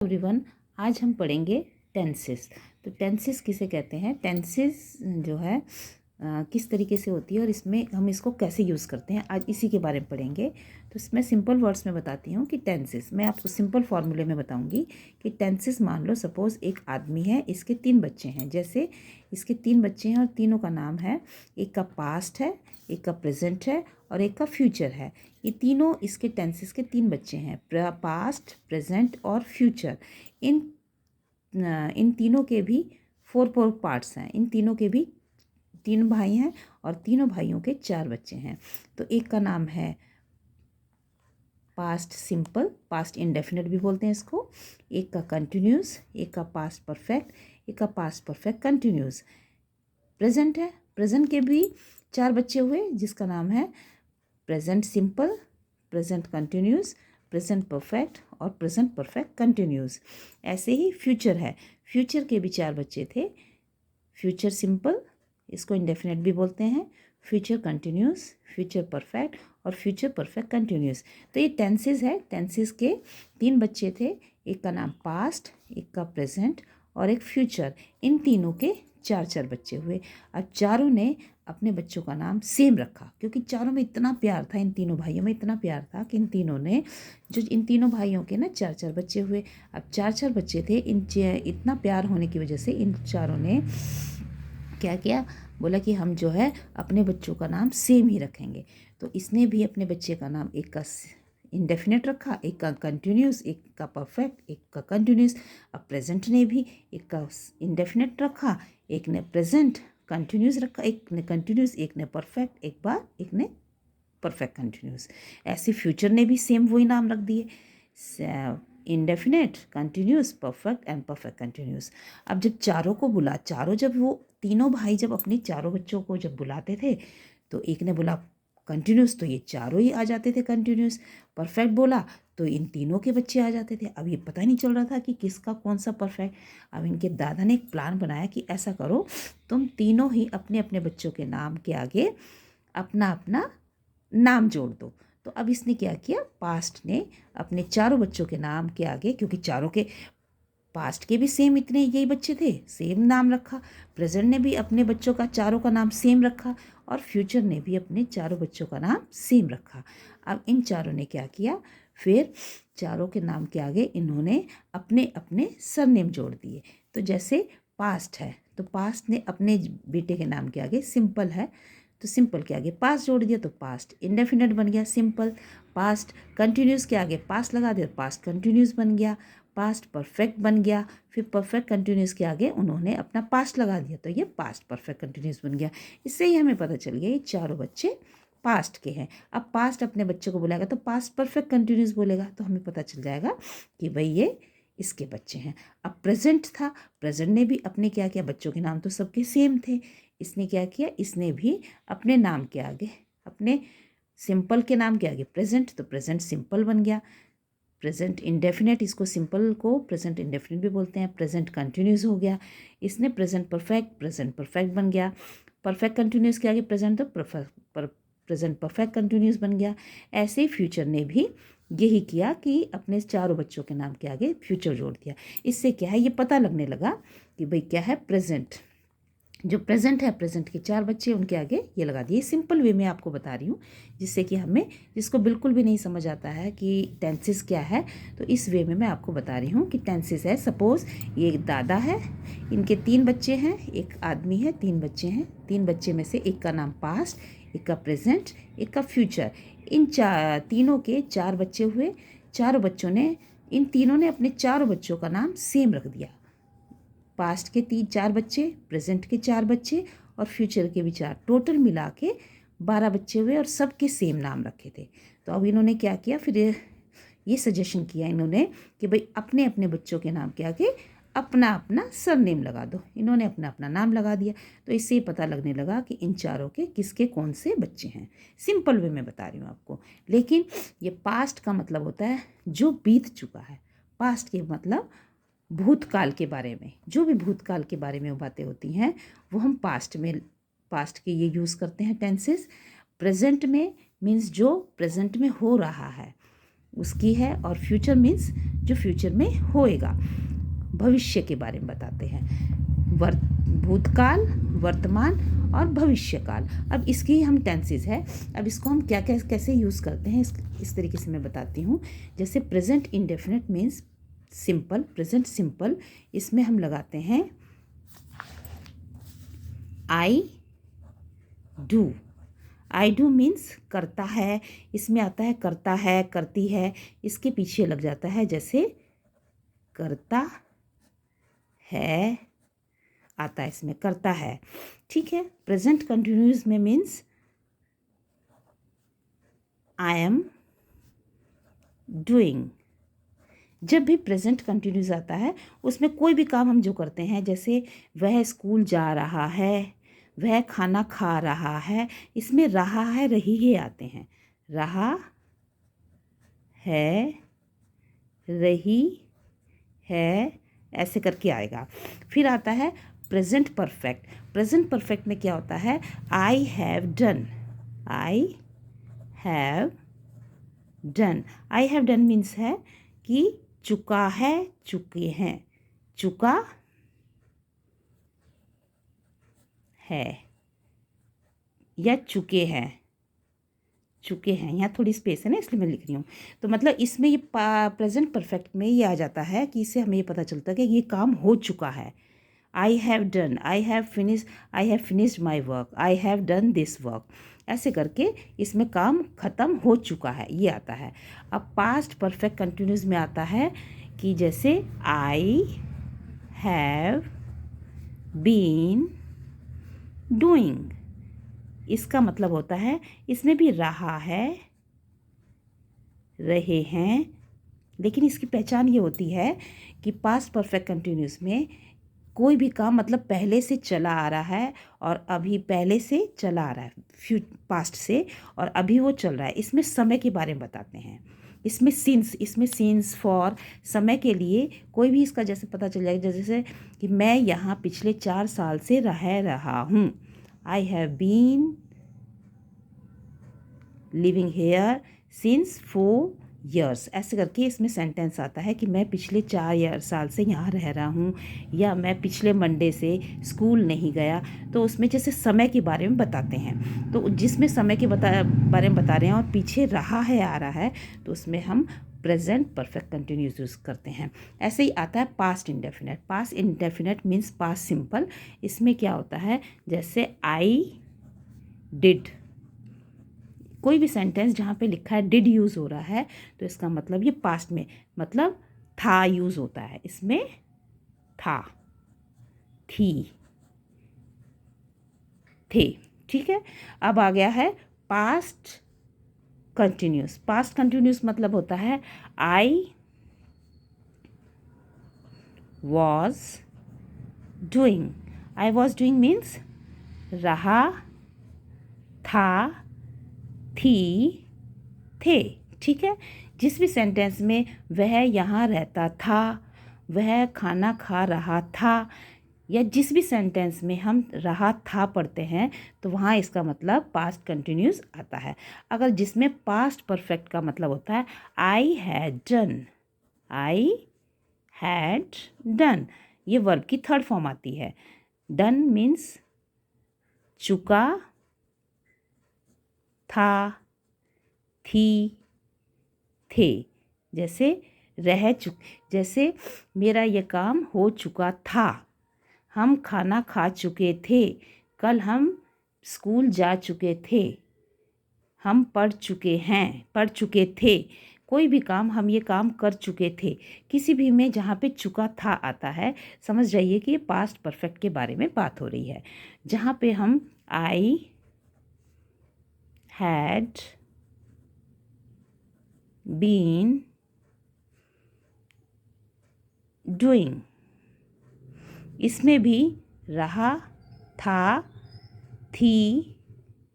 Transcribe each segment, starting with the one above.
Everyone, आज हम पढ़ेंगे टेंसेस। तो टेंसेस किसे कहते हैं, टेंसेस जो है किस तरीके से होती है और इसमें हम इसको कैसे यूज़ करते हैं, आज इसी के बारे में पढ़ेंगे। तो इसमें सिंपल वर्ड्स में बताती हूँ कि टेंसेस, मैं आपको सिंपल फॉर्मूले में बताऊँगी कि टेंसेस, मान लो सपोज़ एक आदमी है, इसके 3 बच्चे हैं। जैसे इसके 3 बच्चे हैं और तीनों का नाम है, एक का पास्ट है, एक का प्रेजेंट है और एक का फ्यूचर है। ये तीनों इसके टेंसेस के 3 बच्चे हैं, पास्ट, प्रेजेंट और फ्यूचर। इन तीनों के भी 4 पार्ट्स हैं। इन तीनों के भी 3 भाई हैं और तीनों भाइयों के 4 बच्चे हैं। तो एक का नाम है पास्ट सिंपल, पास्ट इंडेफिनिट भी बोलते हैं इसको। एक का कंटिन्यूस, एक का पास्ट परफेक्ट, एक का पास्ट परफेक्ट कंटिन्यूस। प्रेजेंट है, प्रेजेंट के भी 4 बच्चे हुए, जिसका नाम है present simple, present continuous, present perfect और प्रेजेंट परफेक्ट कंटिन्यूस। ऐसे ही फ्यूचर है, फ्यूचर के भी 4 बच्चे थे, फ्यूचर सिंपल, इसको इंडेफिनिट भी बोलते हैं, फ्यूचर कंटिन्यूस, फ्यूचर परफेक्ट और फ्यूचर परफेक्ट कंटिन्यूस। तो ये टेंसेस है, टेंसेस के 3 बच्चे थे, एक का नाम पास्ट, एक का प्रेजेंट और एक फ्यूचर। इन तीनों के 4 बच्चे हुए। अब चारों ने अपने बच्चों का नाम सेम रखा, क्योंकि चारों में इतना प्यार था, इन तीनों भाइयों में इतना प्यार था कि इन तीनों भाइयों के ना 4 बच्चे हुए। अब 4 बच्चे थे, इतना प्यार होने की वजह से इन चारों ने क्या किया, बोला कि हम जो है अपने बच्चों का नाम सेम ही रखेंगे। तो इसने भी अपने बच्चे का नाम, एक का इंडेफिनिट रखा, एक का कंटिन्यूस, एक का परफेक्ट, एक का कंटिन्यूस। अब प्रेजेंट ने भी एक का इंडेफिनिट रखा, एक ने प्रेजेंट कंटिन्यूस रखा, एक ने कंटिन्यूस, एक ने परफेक्ट, एक ने परफेक्ट कंटिन्यूस। ऐसे फ्यूचर ने भी सेम वही नाम रख दिए, indefinite, continuous, perfect and perfect continuous. अब जब चारों को बुला, जब वो तीनों भाई जब अपने चारों बच्चों को जब बुलाते थे, तो एक ने बोला कंटिन्यूस, तो ये चारों ही आ जाते थे कंटिन्यूस। परफेक्ट बोला तो इन तीनों के बच्चे आ जाते थे। अब ये पता नहीं चल रहा था कि किसका कौन सा परफेक्ट। अब इनके दादा ने एक प्लान बनाया कि ऐसा करो, तुम तीनों ही अपने अपने बच्चों के नाम के आगे अपना अपना नाम जोड़ दो। तो अब इसने क्या किया, पास्ट ने अपने चारों बच्चों के नाम के आगे, क्योंकि चारों के पास्ट के भी सेम इतने यही बच्चे थे, सेम नाम रखा। प्रेजेंट ने भी अपने बच्चों का, चारों का नाम सेम रखा और फ्यूचर ने भी अपने चारों बच्चों का नाम सेम रखा। अब इन चारों ने क्या किया, फिर चारों के नाम के आगे इन्होंने अपने अपने सरनेम जोड़ दिए। तो जैसे पास्ट है, तो पास्ट ने अपने बेटे के नाम के आगे, सिंपल है तो सिंपल के आगे पास्ट जोड़ दिया, तो पास्ट इंडेफिनिट बन गया सिंपल। पास्ट कंटिन्यूस के आगे पास्ट लगा दिया, पास्ट कंटिन्यूस बन गया। पास्ट परफेक्ट बन गया, फिर परफेक्ट कंटिन्यूस के आगे उन्होंने अपना पास्ट लगा दिया, तो ये पास्ट परफेक्ट कंटिन्यूस बन गया। इससे ही हमें पता चल गया ये चारों बच्चे पास्ट के हैं। अब पास्ट अपने बच्चे को बुलाएगा तो पास्ट परफेक्ट कंटिन्यूस बोलेगा, तो हमें पता चल जाएगा कि भाई ये इसके बच्चे हैं। अब प्रेजेंट था, प्रेजेंट ने भी अपने क्या किया, बच्चों के नाम तो सबके सेम थे, इसने क्या किया, इसने भी अपने नाम के आगे, अपने सिंपल के नाम के आगे प्रेजेंट, तो प्रेजेंट सिंपल बन गया। प्रेजेंट इंडेफिनेट, इसको सिंपल को प्रेजेंट इंडेफिनेट भी बोलते हैं। प्रेजेंट कंटिन्यूस हो गया, इसने प्रेजेंट परफेक्ट बन गया। परफेक्ट कंटिन्यूस के आगे प्रेजेंट, तो प्रेजेंट परफेक्ट कंटिन्यूस बन गया। ऐसे ही फ्यूचर ने भी यही किया कि अपने चारों बच्चों के नाम के आगे फ्यूचर जोड़ दिया। इससे क्या है, ये पता लगने लगा कि भाई क्या है, प्रेजेंट, जो प्रेजेंट है, प्रेजेंट के 4 बच्चे, उनके आगे ये लगा दिए। सिंपल वे में आपको बता रही हूँ, जिससे कि हमें, जिसको बिल्कुल भी नहीं समझ आता है कि टेंसेस क्या है, तो इस वे में मैं आपको बता रही हूँ कि टेंसेस है। सपोज़ ये एक दादा है, इनके 3 बच्चे हैं, एक आदमी है, 3 बच्चे हैं। 3 बच्चे में से एक का नाम पास्ट, एक का प्रेजेंट, एक का फ्यूचर। इन तीनों के 4 बच्चे हुए। चारों बच्चों ने, इन तीनों ने अपने चारों बच्चों का नाम सेम रख दिया। पास्ट के 4 बच्चे, प्रेजेंट के 4 बच्चे और फ्यूचर के भी 4, टोटल मिला के 12 बच्चे हुए और सबके सेम नाम रखे थे। तो अब इन्होंने क्या किया, फिर ये सजेशन किया इन्होंने कि भाई अपने अपने बच्चों के नाम के आगे अपना अपना सरनेम लगा दो। इन्होंने अपना अपना नाम लगा दिया, तो इससे ही पता लगने लगा कि इन चारों के किसके कौन से बच्चे हैं। सिंपल वे में बता रही हूँ आपको, लेकिन ये पास्ट का मतलब होता है जो बीत चुका है। पास्ट के मतलब भूतकाल के बारे में, जो भी भूतकाल के बारे में वो बातें होती हैं, वो हम पास्ट के ये यूज़ करते हैं टेंसेस। प्रेजेंट में मीन्स जो प्रेजेंट में हो रहा है, उसकी है, और फ्यूचर मीन्स जो फ्यूचर में होएगा, भविष्य के बारे में बताते हैं। भूतकाल, वर्तमान और भविष्यकाल। अब इसकी हम टेंसेस है, अब इसको हम क्या कैसे यूज़ करते हैं इस तरीके से मैं बताती हूँ। जैसे present indefinite means simple, present simple, इसमें हम लगाते हैं I do. I do means करता है, इसमें आता है करता है, करती है, इसके पीछे लग जाता है, जैसे करता है आता है, इसमें करता है। ठीक है। प्रेजेंट कंटिन्यूस में मीन्स आई एम डूइंग। जब भी प्रेजेंट कंटिन्यूस आता है उसमें कोई भी काम हम जो करते हैं, जैसे वह स्कूल जा रहा है, वह खाना खा रहा है, इसमें रहा है, रही है आते हैं। रहा है, रही है, ऐसे करके आएगा। फिर आता है प्रेजेंट परफेक्ट। प्रेजेंट परफेक्ट में क्या होता है, I have done. I have done. I have done means है कि चुका है, चुके हैं, चुका है या चुके हैं, चुके हैं। यहाँ थोड़ी स्पेस है ना, इसलिए मैं लिख रही हूँ। तो मतलब इसमें ये प्रेजेंट परफेक्ट में ये आ जाता है कि इससे हमें ये पता चलता है कि ये काम हो चुका है। I have done, I have finished my work, I have done this work, ऐसे करके इसमें काम ख़त्म हो चुका है, ये आता है। अब पास्ट परफेक्ट कंटिन्यूस में आता है कि जैसे आई हैव बीन डूइंग, इसका मतलब होता है इसमें भी रहा है, रहे हैं, लेकिन इसकी पहचान ये होती है कि पास्ट परफेक्ट कंटिन्यूस में कोई भी काम मतलब पहले से चला आ रहा है और अभी पहले से चला आ रहा है, पास्ट से, और अभी वो चल रहा है। इसमें समय के बारे में बताते हैं। इसमें सीन्स फॉर समय के लिए कोई भी इसका जैसे पता चल जाएगा, जैसे कि मैं यहाँ पिछले 4 साल से रह रहा हूँ। I have been living here since 4 years, ऐसे करके इसमें सेंटेंस आता है कि मैं पिछले 4 साल से यहाँ रह रहा हूँ, या मैं पिछले मंडे से स्कूल नहीं गया। तो उसमें जैसे समय के बारे में बताते हैं, तो जिसमें समय के बारे में बता रहे हैं और पीछे रहा है आ रहा है, तो उसमें हम प्रेजेंट परफेक्ट कंटिन्यूस यूज़ करते हैं। ऐसे ही आता है past indefinite. Past indefinite means past simple. इसमें क्या होता है, जैसे आई डिड, कोई भी सेंटेंस जहाँ पे लिखा है डिड यूज़ हो रहा है, तो इसका मतलब ये पास्ट में मतलब था यूज़ होता है। इसमें था, थी, थे। ठीक है। अब आ गया है पास्ट कंटिन्यूस। पास्ट कंटिन्यूस मतलब होता है I was doing. I was doing means रहा, था, थी, थे। ठीक है। जिस भी सेंटेंस में वह यहाँ रहता था, वह खाना खा रहा था, या जिस भी सेंटेंस में हम रहा था पढ़ते हैं, तो वहाँ इसका मतलब पास्ट कंटिन्यूस आता है। अगर जिसमें पास्ट परफेक्ट का मतलब होता है I had done, I had done, ये वर्ब की थर्ड फॉर्म आती है। डन मीन्स चुका, था, थी, थे। जैसे जैसे मेरा ये काम हो चुका था, हम खाना खा चुके थे, कल हम स्कूल जा चुके थे, हम पढ़ चुके थे। कोई भी काम हम ये काम कर चुके थे। किसी भी में जहाँ पे चुका था आता है, समझ जाइए कि ये पास्ट परफेक्ट के बारे में बात हो रही है। जहाँ पे हम आई हैड बीन डूइंग, इसमें भी रहा, था, थी,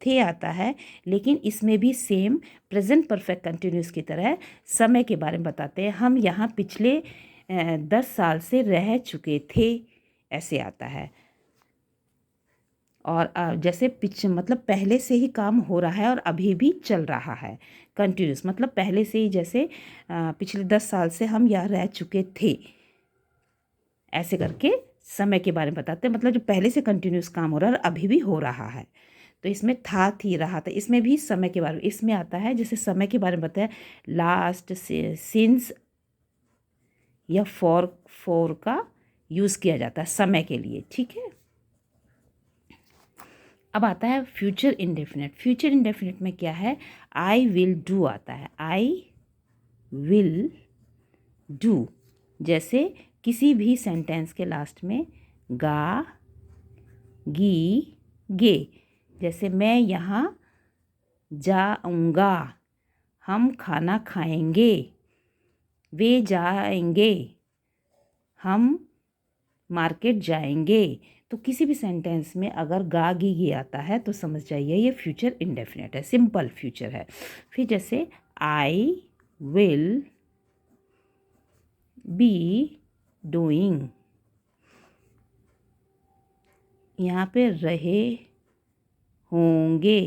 थे आता है, लेकिन इसमें भी सेम प्रेजेंट परफेक्ट कंटिन्यूस की तरह समय के बारे में बताते हैं। हम यहाँ पिछले 10 साल से रह चुके थे, ऐसे आता है। और जैसे मतलब पहले से ही काम हो रहा है और अभी भी चल रहा है। कंटिन्यूस मतलब पहले से ही, जैसे पिछले 10 साल से हम यहाँ रह चुके थे, ऐसे करके समय के बारे में बताते हैं। मतलब जो पहले से कंटिन्यूस काम हो रहा है और अभी भी हो रहा है। तो इसमें था, थी, रहा था, इसमें भी समय के बारे में, इसमें आता है जैसे समय के बारे में बताया लास्ट, सिंस या फॉर का यूज़ किया जाता है समय के लिए, ठीक है। अब आता है फ्यूचर इंडेफिनिट। फ्यूचर इंडेफिनिट में क्या है, आई विल डू आता है, आई विल डू। जैसे किसी भी सेंटेंस के लास्ट में गा, गी, गे, जैसे मैं यहाँ जाऊँगा, हम खाना खाएंगे, वे जाएंगे, हम मार्केट जाएंगे। तो किसी भी सेंटेंस में अगर गा, गी, गे आता है तो समझ जाइए ये फ्यूचर इंडेफिनिट है, सिंपल फ्यूचर है। फिर जैसे आई विल बी डूइंग, यहाँ पे रहे होंगे,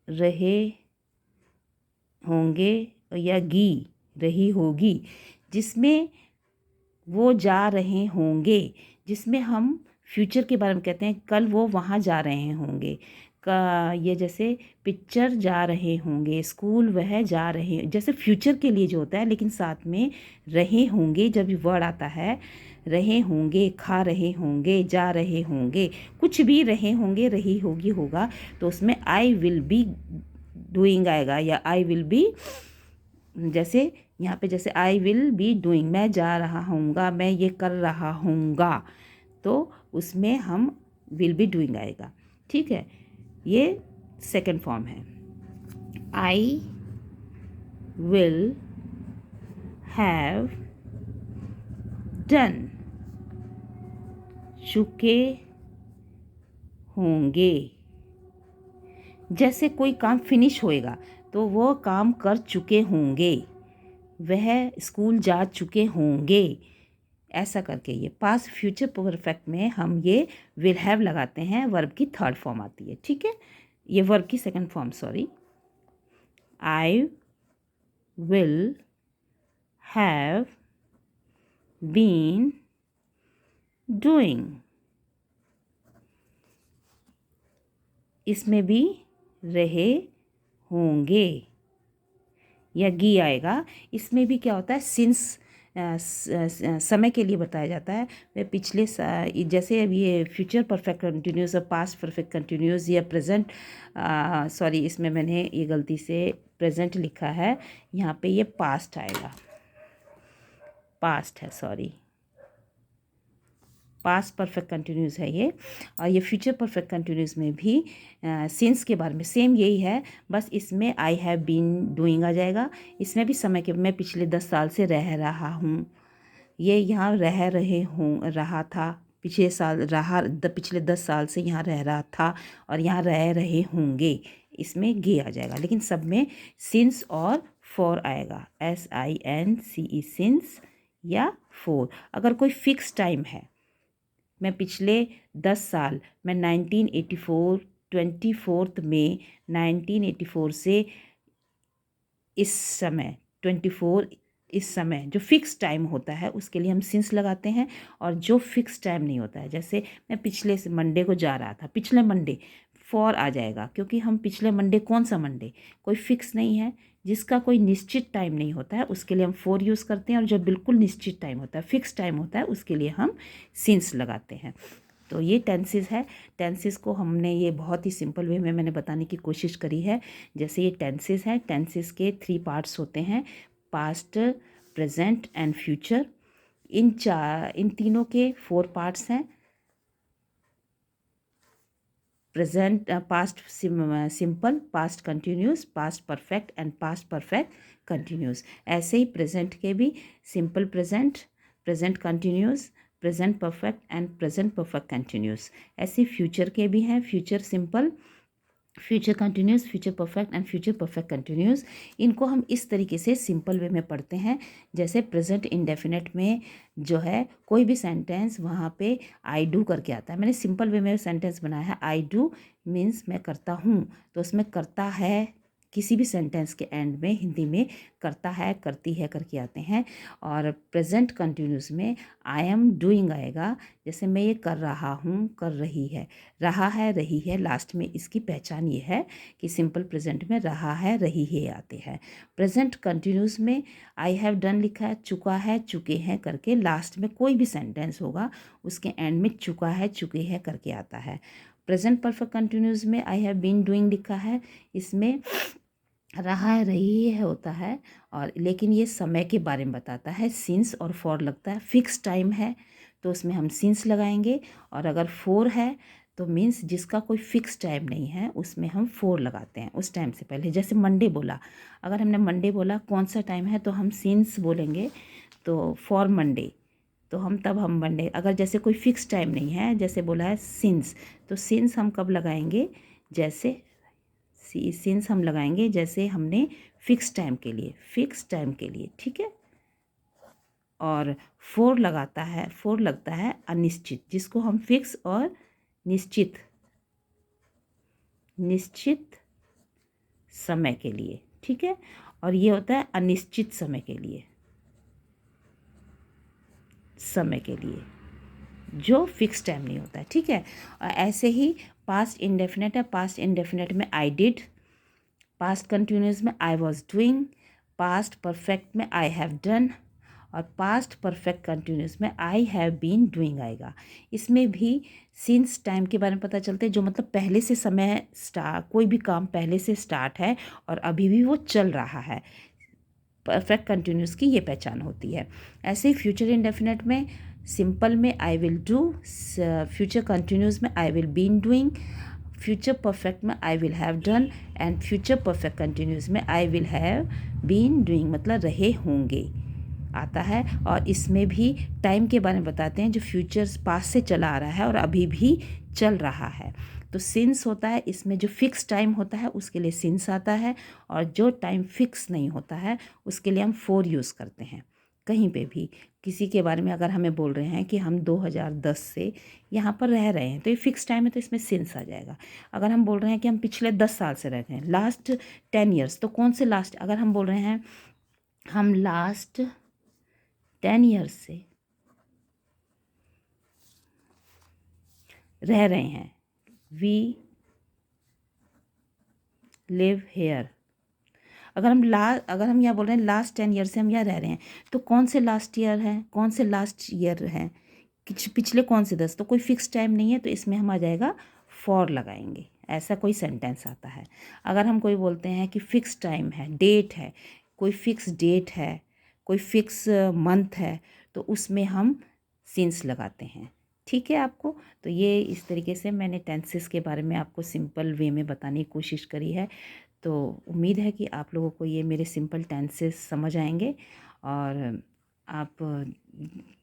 रहे होंगे, या गी, रही होगी, जिसमें वो जा रहे होंगे, जिसमें हम फ्यूचर के बारे में कहते हैं कल वो वहाँ जा रहे होंगे का। ये जैसे पिक्चर जा रहे होंगे, स्कूल वह जा रहे, जैसे फ्यूचर के लिए जो होता है, लेकिन साथ में रहे होंगे जब वर्ड आता है, रहे होंगे, खा रहे होंगे, जा रहे होंगे, कुछ भी रहे होंगे, रही होगी, होगा, तो उसमें आई विल बी डूइंग आएगा, या आई विल बी, जैसे यहाँ पे जैसे आई विल बी डूइंग, मैं जा रहा हूँगा, मैं ये कर रहा हूँगा, तो उसमें हम विल बी डूइंग आएगा, ठीक है। ये सेकंड फॉर्म है। आई विल हैव डन, चुके होंगे, जैसे कोई काम फिनिश होएगा तो वो काम कर चुके होंगे, वह स्कूल जा चुके होंगे, ऐसा करके। ये पास्ट फ्यूचर परफेक्ट में हम ये विल हैव लगाते हैं, वर्ब की थर्ड फॉर्म आती है, ठीक है। ये वर्ब की second form, sorry. I will have been doing, इसमें भी रहे होंगे या गी आएगा। इसमें भी क्या होता है, सिंस समय के लिए बताया जाता है। वह पिछले जैसे अब ये फ्यूचर परफेक्ट कंटिन्यूस और पास्ट परफेक्ट कंटिन्यूस या प्रेजेंट, सॉरी इसमें मैंने ये गलती से प्रेजेंट लिखा है, यहाँ पे ये पास्ट आएगा, पास्ट है, सॉरी, पास्ट परफेक्ट कंटिन्यूस है ये। और ये फ्यूचर परफेक्ट कंटिन्यूस में भी सिंस के बारे में सेम यही है, बस इसमें आई हैव बीन डूइंग आ जाएगा। इसमें भी समय के, मैं पिछले 10 साल से रह रहा हूँ, ये यहाँ रह रहे हूँ, रहा था, पिछले साल रहा, पिछले 10 साल से यहाँ रह रहा था, और यहाँ रह रहे होंगे, इसमें गे आ जाएगा। लेकिन सब में सिंस और फॉर आएगा, SINCE, सिंस या फोर। अगर कोई फिक्स टाइम है, मैं पिछले 10 साल, मैं 1984 24 मई 1984 से इस समय 24 इस समय, जो फिक्स टाइम होता है उसके लिए हम सिंस लगाते हैं। और जो फिक्स टाइम नहीं होता है, जैसे मैं पिछले मंडे को जा रहा था, पिछले मंडे, फॉर आ जाएगा, क्योंकि हम पिछले मंडे, कौन सा मंडे, कोई फिक्स नहीं है, जिसका कोई निश्चित टाइम नहीं होता है उसके लिए हम फॉर यूज़ करते हैं, और जब बिल्कुल निश्चित टाइम होता है, फिक्स टाइम होता है, उसके लिए हम सिंस लगाते हैं। तो ये टेंसेस है। टेंसेस को हमने ये बहुत ही सिंपल वे में मैंने बताने की कोशिश करी है। जैसे ये टेंसेस है, टेंसेस के 3 पार्ट्स होते हैं, पास्ट, प्रेजेंट एंड फ्यूचर। इन तीनों के 4 पार्ट्स हैं, present, past simple, past continuous, past perfect and past perfect continuous. ऐसे ही प्रेजेंट के भी simple present, present continuous, present perfect and present perfect continuous. ऐसे फ्यूचर के भी हैं, future simple, future continuous, future perfect and future perfect continuous. इनको हम इस तरीके से सिंपल वे में पढ़ते हैं। जैसे प्रेजेंट इंडेफिनिट में जो है कोई भी सेंटेंस वहाँ पे आई डू करके आता है। मैंने सिंपल वे में सेंटेंस बनाया है। आई डू मीन्स मैं करता हूँ, तो उसमें करता है, किसी भी सेंटेंस के एंड में हिंदी में करता है, करती है करके आते हैं। और प्रेजेंट कंटिन्यूस में आई एम डूइंग आएगा। जैसे मैं ये कर रहा हूँ, कर रही है, रहा है, रही है, लास्ट में इसकी पहचान ये है कि सिंपल प्रेजेंट में रहा है, रही है आते हैं। प्रेजेंट कंटिन्यूस में आई हैव डन लिखा है, चुका है, चुके हैं करके लास्ट में कोई भी सेंटेंस होगा उसके एंड में चुका है, चुके हैं करके आता है। प्रेजेंट परफेक्ट कंटिन्यूस में आई हैव बीन डूइंग लिखा है, इसमें रहा है, रही है होता है, और लेकिन ये समय के बारे में बताता है। सिंस और फॉर लगता है। फिक्स टाइम है तो उसमें हम सिंस लगाएंगे, और अगर फोर है तो मीन्स जिसका कोई फिक्स टाइम नहीं है उसमें हम फोर लगाते हैं उस टाइम से पहले। जैसे मंडे बोला, अगर हमने मंडे बोला कौन सा टाइम है तो हम सिंस बोलेंगे, तो फॉर मंडे, तो हम मंडे। अगर जैसे कोई फिक्स टाइम नहीं है, जैसे बोला है सिंस, तो सिंस हम कब लगाएंगे, जैसे सिंस हम लगाएंगे जैसे हमने फिक्स टाइम के लिए, फिक्स टाइम के लिए, ठीक है। और फोर लगाता है, फोर लगता है अनिश्चित, जिसको हम फिक्स और निश्चित, निश्चित समय के लिए, ठीक है। और ये होता है अनिश्चित समय के लिए, समय के लिए जो फिक्स टाइम नहीं होता है, ठीक है। और ऐसे ही पास्ट इंडेफिनेट है। पास्ट इंडेफिनेट में आई डिड, पास्ट कंटिन्यूस में I was doing, past perfect में आई हैव डन, और पास्ट परफेक्ट कंटिन्यूस में आई हैव बीन डूइंग आएगा। इसमें भी सिंस टाइम के बारे में पता चलते हैं, जो मतलब पहले से समय कोई भी काम पहले से स्टार्ट है और अभी भी वो चल रहा है, परफेक्ट कंटिन्यूस की ये पहचान होती है। ऐसे ही फ्यूचर इंडेफिनेट में सिंपल में I will do, future continuous में I will been doing, future perfect में I will have done, and future perfect continuous में I will have been doing मतलब रहे होंगे आता है। और इसमें भी टाइम के बारे में बताते हैं जो फ्यूचर्स पास से चला आ रहा है और अभी भी चल रहा है। तो सिंस होता है, इसमें जो फिक्स टाइम होता है उसके लिए सिंस आता है, और जो टाइम फिक्स नहीं होता है उसके लिए हम फोर यूज़ करते हैं। कहीं पे भी किसी के बारे में अगर हमें बोल रहे हैं कि हम 2010 से यहाँ पर रह रहे हैं, तो ये फिक्स टाइम है तो इसमें सिंस आ जाएगा। अगर हम बोल रहे हैं कि हम पिछले 10 साल से रह रहे हैं, लास्ट 10 ईयर्स, तो कौन से लास्ट, अगर हम बोल रहे हैं हम लास्ट 10 ईयर्स से रह रहे हैं, वी लिव हेयर। अगर हम यहाँ बोल रहे हैं लास्ट 10 ईयर से हम यहाँ रह रहे हैं, तो कौन से लास्ट ईयर हैं, कौन से लास्ट ईयर हैं, पिछले कौन से 10, तो कोई फिक्स टाइम नहीं है तो इसमें हम आ जाएगा फॉर लगाएंगे। ऐसा कोई सेंटेंस आता है। अगर हम कोई बोलते हैं कि फिक्स टाइम है, डेट है, कोई फिक्स डेट है, कोई फिक्स मंथ है, तो उसमें हम सिंस लगाते हैं, ठीक है आपको। तो ये इस तरीके से मैंने टेंसेस के बारे में आपको सिंपल वे में बताने की कोशिश करी है। तो उम्मीद है कि आप लोगों को ये मेरे सिंपल टेंसेस समझ आएंगे, और आप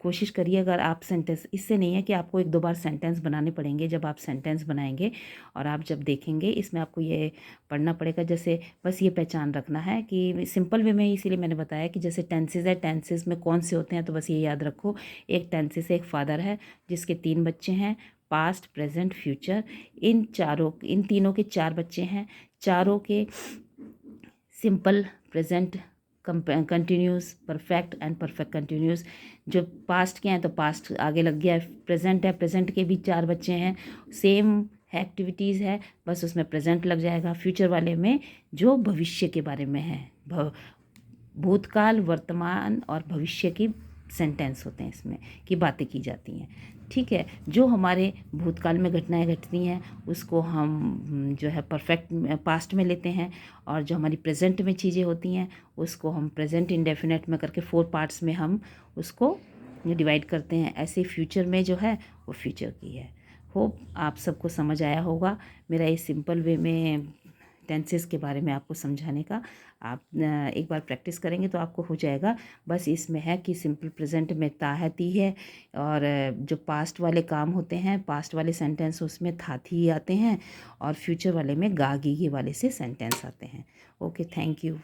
कोशिश करिए। अगर आप सेंटेंस, इससे नहीं है कि आपको एक दो बार सेंटेंस बनाने पड़ेंगे, जब आप सेंटेंस बनाएंगे और आप जब देखेंगे इसमें आपको ये पढ़ना पड़ेगा। जैसे बस ये पहचान रखना है कि सिंपल वे में, इसीलिए मैंने बताया कि जैसे टेंसेस है, टेंसेस में कौन से होते हैं, तो बस ये याद रखो। एक टेंसेस एक फादर है जिसके 3 बच्चे हैं, पास्ट प्रेजेंट फ्यूचर। इन तीनों के 4 बच्चे हैं, चारों के simple, present, continuous, perfect and perfect continuous. जो पास्ट के हैं तो पास्ट आगे लग गया, प्रेजेंट है, प्रेजेंट के भी 4 बच्चे हैं, सेम एक्टिविटीज़ है, बस उसमें प्रेजेंट लग जाएगा। फ्यूचर वाले में जो भविष्य के बारे में है, भूतकाल, वर्तमान और भविष्य की सेंटेंस होते हैं इसमें, की बातें की जाती हैं, ठीक है। जो हमारे भूतकाल में घटनाएं घटती हैं उसको हम जो है परफेक्ट पास्ट में लेते हैं, और जो हमारी प्रेजेंट में चीज़ें होती हैं उसको हम प्रेजेंट इंडेफिनेट में करके 4 पार्ट्स में हम उसको डिवाइड करते हैं। ऐसे फ्यूचर में जो है वो फ्यूचर की है। होप आप सबको समझ आया होगा। मेरा ये सिंपल वे में टेंसेस के बारे में आपको समझाने का। आप एक बार प्रैक्टिस करेंगे तो आपको हो जाएगा। बस इसमें है कि सिंपल प्रेजेंट में ता है, ती है, और जो पास्ट वाले काम होते हैं, पास्ट वाले सेंटेंस, उसमें था थी आते हैं, और फ्यूचर वाले में गा गी वाले से सेंटेंस आते हैं। Okay, thank you.